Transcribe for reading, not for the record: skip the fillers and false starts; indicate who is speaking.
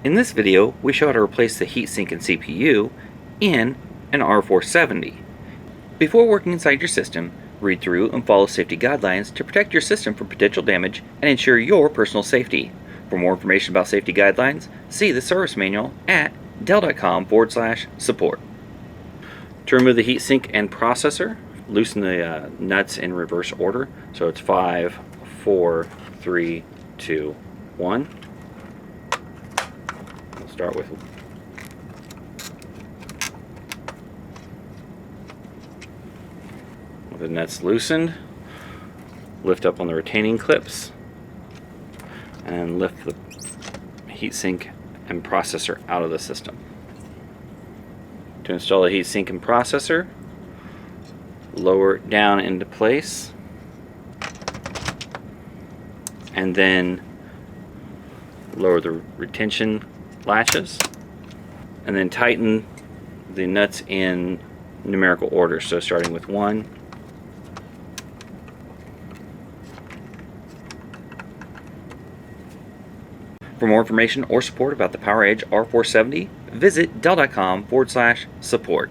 Speaker 1: In this video, we show how to replace the heatsink and CPU in an R470. Before working inside your system, read through and follow safety guidelines to protect your system from potential damage and ensure your personal safety. For more information about safety guidelines, see the service manual at dell.com/support. To remove the heatsink and processor, loosen the nuts in reverse order. So it's 5, 4, 3, 2, 1. We'll start with the nuts loosened. Lift up on the retaining clips and lift the heatsink and processor out of the system. To install the heatsink and processor, lower it down into place and then lower the retention latches and then tighten the nuts in numerical order, so starting with 1, For more information or support about the PowerEdge R470, visit dell.com/support.